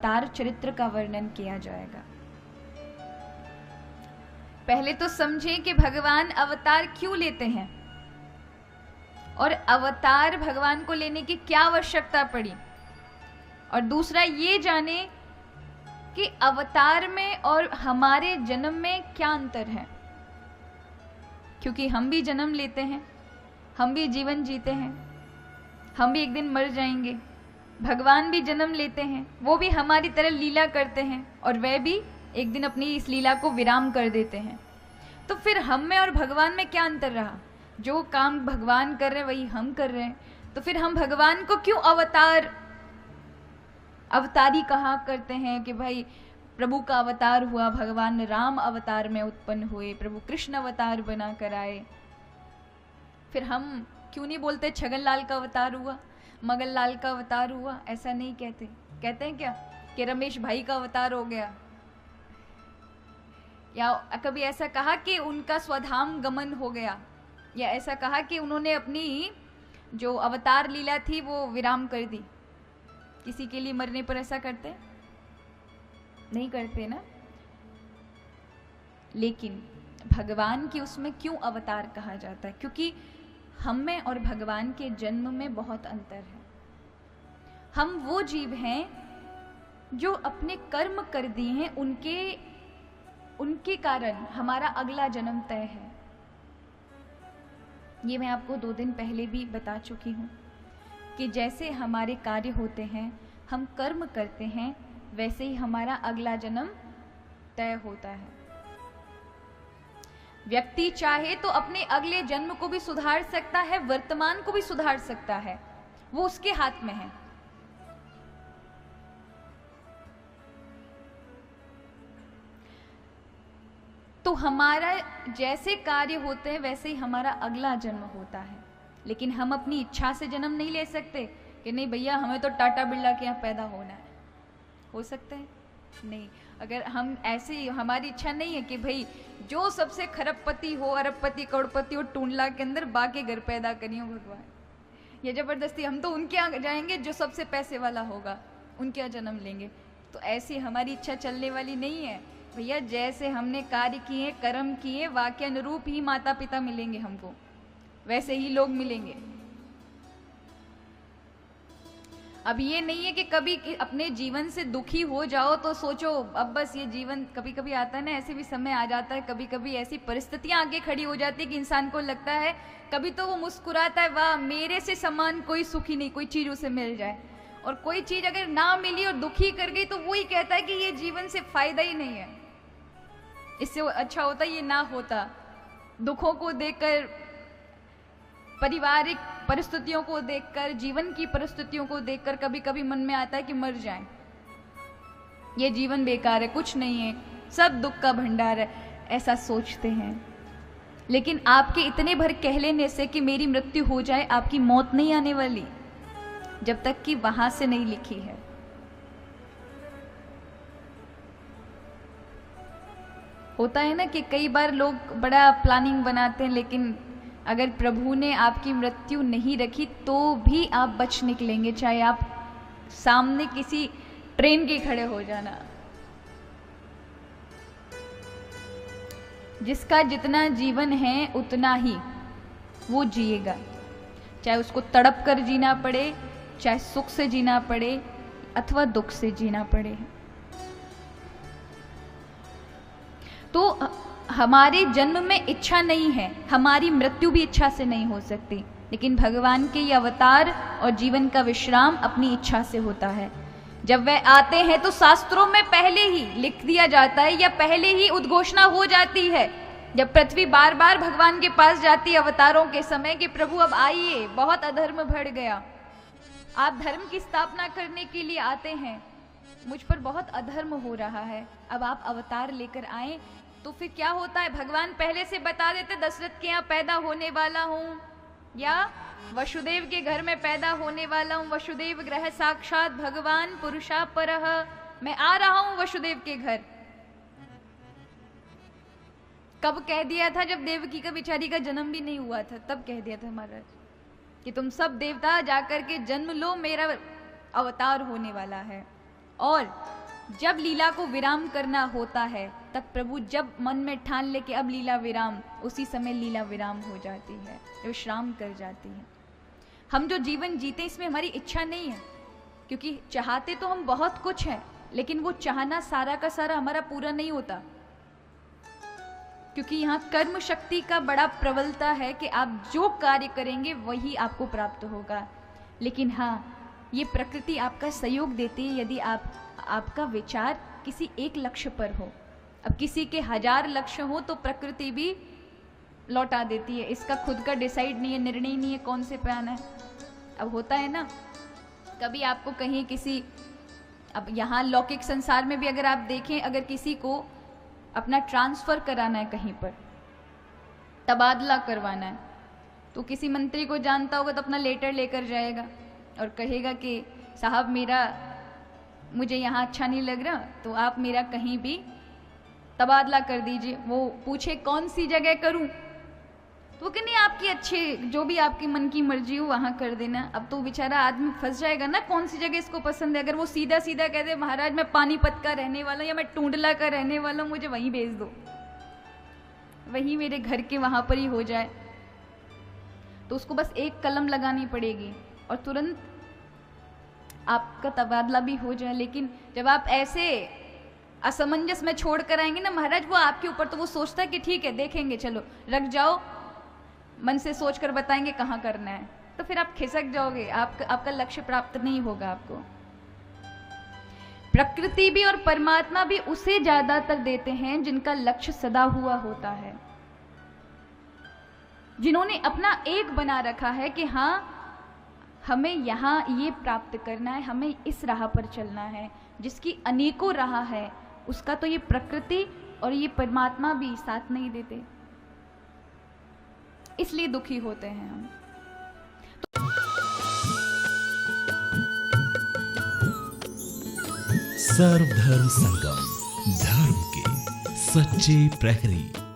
अवतार चरित्र का वर्णन किया जाएगा। पहले तो समझें कि भगवान अवतार क्यों लेते हैं और अवतार भगवान को लेने की क्या आवश्यकता पड़ी, और दूसरा ये जाने कि अवतार में और हमारे जन्म में क्या अंतर है। क्योंकि हम भी जन्म लेते हैं, हम भी जीवन जीते हैं, हम भी एक दिन मर जाएंगे। भगवान भी जन्म लेते हैं, वो भी हमारी तरह लीला करते हैं और वह भी एक दिन अपनी इस लीला को विराम कर देते हैं। तो फिर हम में और भगवान में क्या अंतर रहा? जो काम भगवान कर रहे हैं वही हम कर रहे हैं, तो फिर हम भगवान को क्यों अवतारी कहा करते हैं कि भाई प्रभु का अवतार हुआ, भगवान राम अवतार में उत्पन्न हुए, प्रभु कृष्ण अवतार बना कर आए। फिर हम क्यों नहीं बोलते छगन लाल का अवतार हुआ, मगन लाल का अवतार हुआ? ऐसा नहीं कहते। कहते हैं क्या कि रमेश भाई का अवतार हो गया, या कभी ऐसा कहा कि उनका स्वधाम गमन हो गया, या ऐसा कहा कि उन्होंने अपनी जो अवतार लीला थी वो विराम कर दी। किसी के लिए मरने पर ऐसा करते नहीं करते ना। लेकिन भगवान की उसमें क्यों अवतार कहा जाता है? क्योंकि हम में और भगवान के जन्म में बहुत अंतर है। हम वो जीव हैं जो अपने कर्म कर दिए हैं, उनके कारण हमारा अगला जन्म तय है। ये मैं आपको 2 दिन पहले भी बता चुकी हूँ कि जैसे हमारे कार्य होते हैं, हम कर्म करते हैं, वैसे ही हमारा अगला जन्म तय होता है। व्यक्ति चाहे तो अपने अगले जन्म को भी सुधार सकता है, वर्तमान को भी सुधार सकता है, वो उसके हाथ में है। तो हमारा जैसे कार्य होते हैं वैसे ही हमारा अगला जन्म होता है। लेकिन हम अपनी इच्छा से जन्म नहीं ले सकते कि नहीं भैया हमें तो टाटा बिरला के यहाँ पैदा होना है। हो सकते हैं? नहीं। अगर हम ऐसे, हमारी इच्छा नहीं है कि भाई जो सबसे खरबपति हो, अरबपति, करोड़पति हो, टूंडला के अंदर बाके घर पैदा करियो भगवान, ये जबरदस्ती हम तो उनके यहाँ जाएंगे जो सबसे पैसे वाला होगा, उनके यहाँ जन्म लेंगे। तो ऐसी हमारी इच्छा चलने वाली नहीं है भैया। जैसे हमने कार्य किए, कर्म किए, वाक्य अनुरूप ही माता पिता मिलेंगे हमको, वैसे ही लोग मिलेंगे। अब ये नहीं है कि कभी अपने जीवन से दुखी हो जाओ तो सोचो अब बस ये जीवन, कभी कभी आता है ना, ऐसे भी समय आ जाता है, कभी कभी ऐसी परिस्थितियां आगे खड़ी हो जाती है कि इंसान को लगता है, कभी तो वो मुस्कुराता है, वाह मेरे से समान कोई सुखी नहीं, कोई चीज उसे मिल जाए। और कोई चीज अगर ना मिली और दुखी कर गई तो वही कहता है कि ये जीवन से फायदा ही नहीं है, इससे अच्छा होता ये ना होता। दुखों को देखकर, पारिवारिक परिस्थितियों को देखकर, जीवन की परिस्थितियों को देखकर कभी कभी मन में आता है कि मर जाएं, ये जीवन बेकार है, कुछ नहीं है, सब दुख का भंडार है, ऐसा सोचते हैं। लेकिन आपके इतने भर कह लेने से कि मेरी मृत्यु हो जाए, आपकी मौत नहीं आने वाली जब तक कि वहां से नहीं लिखी है। होता है ना कि कई बार लोग बड़ा प्लानिंग बनाते हैं, लेकिन अगर प्रभु ने आपकी मृत्यु नहीं रखी तो भी आप बच निकलेंगे, चाहे आप सामने किसी ट्रेन के खड़े हो जाना। जिसका जितना जीवन है उतना ही वो जिएगा, चाहे उसको तड़प कर जीना पड़े, चाहे सुख से जीना पड़े अथवा दुख से जीना पड़े। तो हमारे जन्म में इच्छा नहीं है, हमारी मृत्यु भी इच्छा से नहीं हो सकती, लेकिन भगवान के ये अवतार और जीवन का विश्राम अपनी इच्छा से होता है। जब वह आते हैं तो शास्त्रों में पहले ही लिख दिया जाता है या पहले ही उद्घोषणा हो जाती है, जब पृथ्वी बार बार भगवान के पास जाती है अवतारों के समय, कि प्रभु अब आइए, बहुत अधर्म बढ़ गया, आप धर्म की स्थापना करने के लिए आते हैं, मुझ पर बहुत अधर्म हो रहा है, अब आप अवतार लेकर आए। तो फिर क्या होता है, भगवान पहले से बता देते दशरथ के यहाँ पैदा होने वाला हूँ, या वसुदेव के घर में पैदा होने वाला हूँ, वसुदेव ग्रह साक्षात भगवान पुरुषा परः, मैं आ रहा हूँ वसुदेव के घर। कब कह दिया था? जब देवकी का बेचारी का जन्म भी नहीं हुआ था, तब कह दिया था महाराज कि तुम सब देवता जाकर के जन्म लो, मेरा अवतार होने वाला है। और जब लीला को विराम करना होता है तब प्रभु जब मन में ठान ले कि अब लीला विराम, उसी समय लीला विराम हो जाती है, विश्राम कर जाती है। हम जो जीवन जीते इसमें हमारी इच्छा नहीं है, क्योंकि चाहते तो हम बहुत कुछ है, लेकिन वो चाहना सारा का सारा हमारा पूरा नहीं होता, क्योंकि यहाँ कर्म शक्ति का बड़ा प्रबलता है कि आप जो कार्य करेंगे वही आपको प्राप्त होगा। लेकिन हाँ, ये प्रकृति आपका सहयोग देती है यदि आपका विचार किसी एक लक्ष्य पर हो। अब किसी के 1000 लक्ष्य हो तो प्रकृति भी लौटा देती है, इसका खुद का डिसाइड नहीं है, निर्णय नहीं है कौन से पे आना है। अब होता है ना, कभी आपको कहीं किसी, अब यहाँ लौकिक संसार में भी अगर आप देखें, अगर किसी को अपना ट्रांसफर कराना है कहीं पर, तबादला करवाना है, तो किसी मंत्री को जानता होगा तो अपना लेटर लेकर जाएगा और कहेगा कि साहब मुझे यहाँ अच्छा नहीं लग रहा, तो आप मेरा कहीं भी तबादला कर दीजिए। वो पूछे कौन सी जगह करूं, तो कि नहीं आपकी अच्छी, जो भी आपकी मन की मर्जी हो वहां कर देना। अब तो बेचारा आदमी फंस जाएगा ना, कौन सी जगह इसको पसंद है। अगर वो सीधा सीधा कह दे महाराज मैं पानीपत का रहने वाला हूं या मैं टूंडला का रहने वाला हूं, मुझे वहीं भेज दो, वहीं मेरे घर के वहां पर ही हो जाए, तो उसको बस एक कलम लगानी पड़ेगी और तुरंत आपका तबादला भी हो जाए। लेकिन जब आप ऐसे असमंजस में छोड़ कर आएंगे ना महाराज, वो आपके ऊपर, तो वो सोचता है कि ठीक है देखेंगे, चलो रख जाओ, मन से सोच कर बताएंगे कहाँ करना है, तो फिर आप खिसक जाओगे, आपका लक्ष्य प्राप्त नहीं होगा आपको। प्रकृति भी और परमात्मा भी उसे ज्यादा तक देते हैं जिनका लक्ष्य सदा हुआ होता है, जिन्होंने अपना एक बना रखा है कि हाँ हमें यहाँ ये प्राप्त करना है, हमें इस राह पर चलना है, जिसकी अनेकों राह है, उसका तो ये प्रकृति और ये परमात्मा भी साथ नहीं देते, इसलिए दुखी होते हैं हम। सर्वधर्म संगम, धर्म के सच्चे प्रहरी।